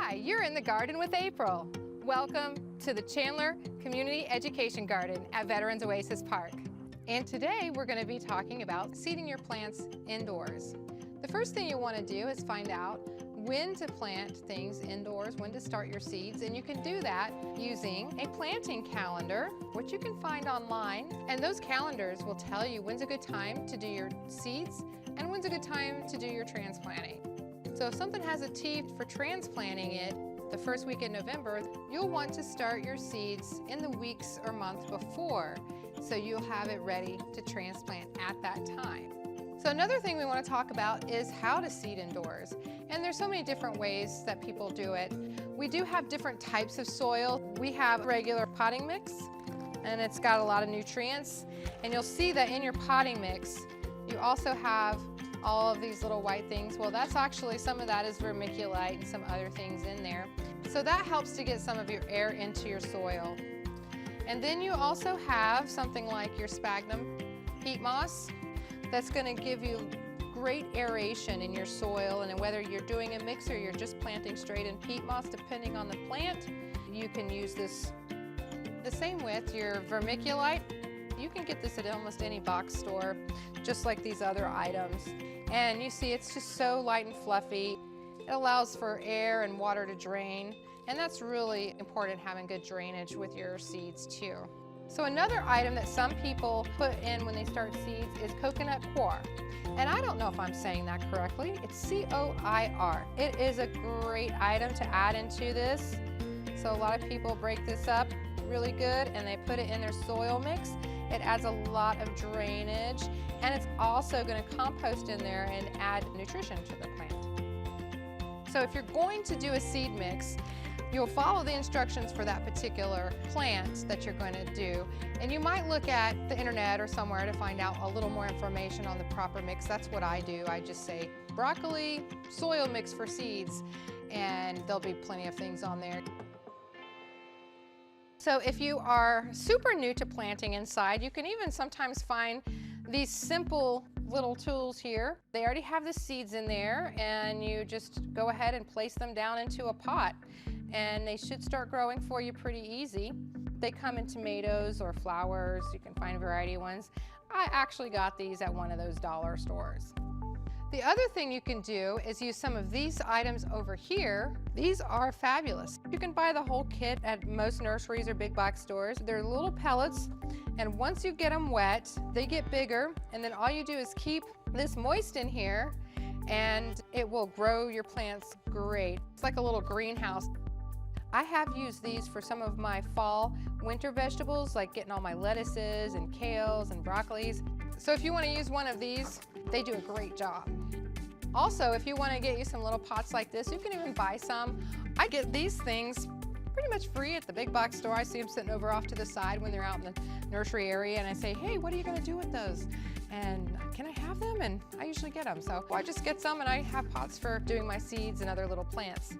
Hi, you're in the garden with April. Welcome to the Chandler Community Education Garden at Veterans Oasis Park. And today we're going to be talking about seeding your plants indoors. The first thing you want to do is find out when to plant things indoors, when to start your seeds, and you can do that using a planting calendar, which you can find online. And those calendars will tell you when's a good time to do your seeds and when's a good time to do your transplanting. So if something has a tee for transplanting it the first week in November, you'll want to start your seeds in the weeks or month before, so you'll have it ready to transplant at that time. So another thing we want to talk about is how to seed indoors. And there's so many different ways that people do it. We do have different types of soil. We have regular potting mix, and it's got a lot of nutrients. And you'll see that in your potting mix, you also have all of these little white things. Well, that's actually, some of that is vermiculite and some other things in there. So that helps to get some of your air into your soil. And then you also have something like your sphagnum peat moss that's going to give you great aeration in your soil. And whether you're doing a mix or you're just planting straight in peat moss, depending on the plant, you can use this. The same with your vermiculite. You can get this at almost any box store, just like these other items. And you see it's just so light and fluffy. It allows for air and water to drain, and that's really important, having good drainage with your seeds too. So another item that some people put in when they start seeds is coconut coir. And I don't know if I'm saying that correctly. It's C-O-I-R. It is a great item to add into this. So a lot of people break this up really good and they put it in their soil mix. It adds a lot of drainage, and it's also going to compost in there and add nutrition to the plant. So if you're going to do a seed mix, you'll follow the instructions for that particular plant that you're going to do, and you might look at the internet or somewhere to find out a little more information on the proper mix. That's what I do. I just say broccoli soil mix for seeds, and there'll be plenty of things on there. So if you are super new to planting inside, you can even sometimes find these simple little tools here. They already have the seeds in there, and you just go ahead and place them down into a pot, and they should start growing for you pretty easy. They come in tomatoes or flowers. You can find a variety of ones. I actually got these at one of those dollar stores. The other thing you can do is use some of these items over here. These are fabulous. You can buy the whole kit at most nurseries or big box stores. They're little pellets, and once you get them wet, they get bigger, and then all you do is keep this moist in here, and it will grow your plants great. It's like a little greenhouse. I have used these for some of my fall, winter vegetables, like getting all my lettuces and kales and broccolis. So if you want to use one of these, they do a great job. Also, if you want to get you some little pots like this, you can even buy some. I get these things pretty much free at the big box store. I see them sitting over off to the side when they're out in the nursery area, and I say, hey, what are you going to do with those? And can I have them? And I usually get them. So I just get some, and I have pots for doing my seeds and other little plants.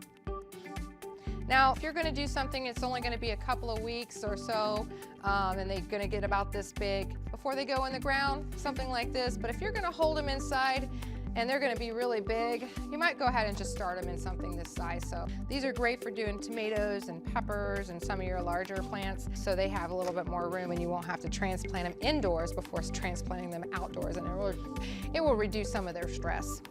Now, if you're going to do something, it's only going to be a couple of weeks or so, and they're going to get about this big before they go in the ground, something like this. But if you're going to hold them inside and they're going to be really big, you might go ahead and just start them in something this size. So these are great for doing tomatoes and peppers and some of your larger plants, so they have a little bit more room and you won't have to transplant them indoors before transplanting them outdoors, and it will reduce some of their stress.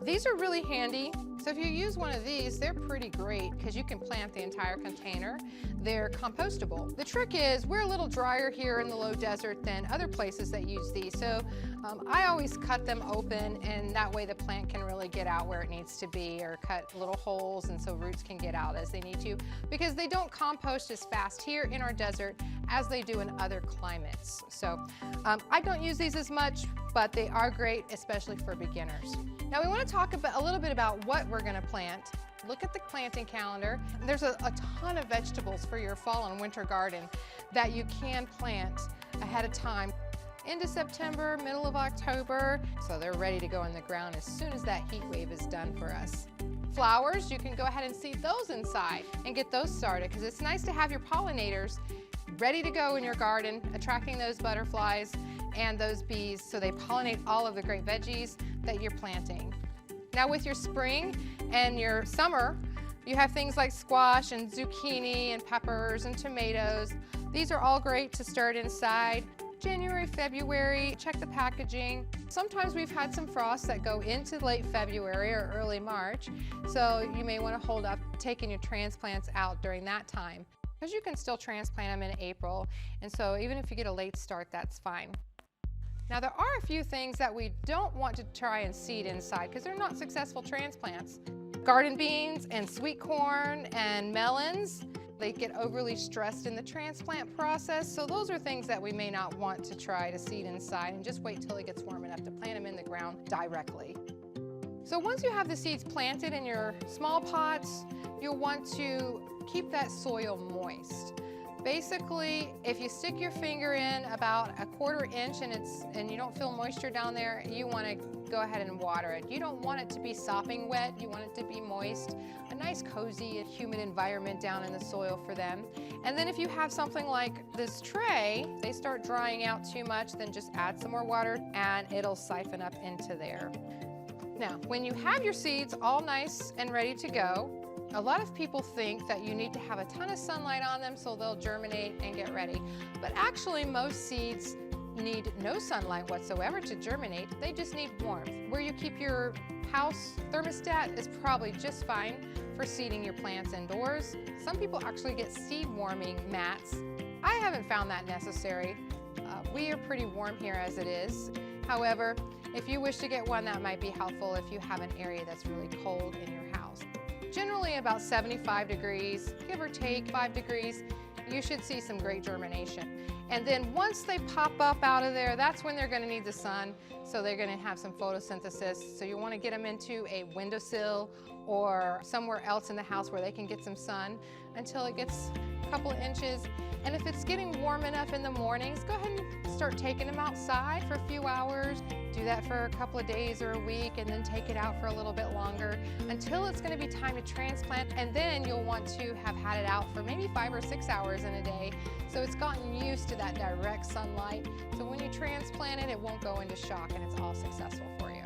These are really handy. So if you use one of these, they're pretty great because you can plant the entire container. They're compostable. The trick is we're a little drier here in the low desert than other places that use these. So I always cut them open, and that way the plant can really get out where it needs to be, or cut little holes and so roots can get out as they need to, because they don't compost as fast here in our desert as they do in other climates. So I don't use these as much, but they are great, especially for beginners. Now we want to talk about a little bit about what we're going to plant. Look at the planting calendar. There's a ton of vegetables for your fall and winter garden that you can plant ahead of time. Into September, middle of October, so they're ready to go in the ground as soon as that heat wave is done for us. Flowers, you can go ahead and seed those inside and get those started, because it's nice to have your pollinators ready to go in your garden, attracting those butterflies and those bees so they pollinate all of the great veggies that you're planting. Now with your spring and your summer You have things like squash and zucchini and peppers and tomatoes. These are all great to start inside. January, February, check the packaging. Sometimes we've had some frosts that go into late February or early March, so you may want to hold up taking your transplants out during that time, because you can still transplant them in April, and so even if you get a late start, that's fine. Now there are a few things that we don't want to try and seed inside because they're not successful transplants. Garden beans and sweet corn and melons, they get overly stressed in the transplant process, so those are things that we may not want to try to seed inside, and just wait till it gets warm enough to plant them in the ground directly. So once you have the seeds planted in your small pots, you'll want to keep that soil moist. Basically, if you stick your finger in about a 1/4 inch and you don't feel moisture down there, you want to go ahead and water it. You don't want it to be sopping wet, you want it to be moist, a nice cozy and humid environment down in the soil for them. And then if you have something like this tray, they start drying out too much, then just add some more water and it'll siphon up into there. Now, when you have your seeds all nice and ready to go, a lot of people think that you need to have a ton of sunlight on them so they'll germinate and get ready. But actually, most seeds need no sunlight whatsoever to germinate. They just need warmth. Where you keep your house thermostat is probably just fine for seeding your plants indoors. Some people actually get seed warming mats. I haven't found that necessary. We are pretty warm here as it is. However, if you wish to get one, that might be helpful if you have an area that's really cold in your house. Generally about 75 degrees, give or take 5 degrees, you should see some great germination. And then once they pop up out of there, that's when they're going to need the sun, so they're going to have some photosynthesis. So you want to get them into a windowsill or somewhere else in the house where they can get some sun until it gets a couple of inches. And if it's getting warm enough in the mornings, go ahead and start taking them outside for a few hours. Do that for a couple of days or a week, and then take it out for a little bit longer until it's going to be time to transplant, and then you'll want to have had it out for maybe 5 or 6 hours in a day, so it's gotten used to that direct sunlight, so when you transplant it, it won't go into shock and it's all successful for you.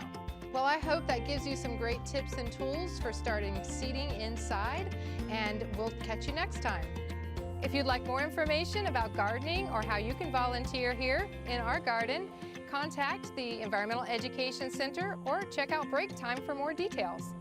Well, I hope that gives you some great tips and tools for starting seeding inside, and we'll catch you next time. If you'd like more information about gardening or how you can volunteer here in our garden, contact the Environmental Education Center or check out Break Time for more details.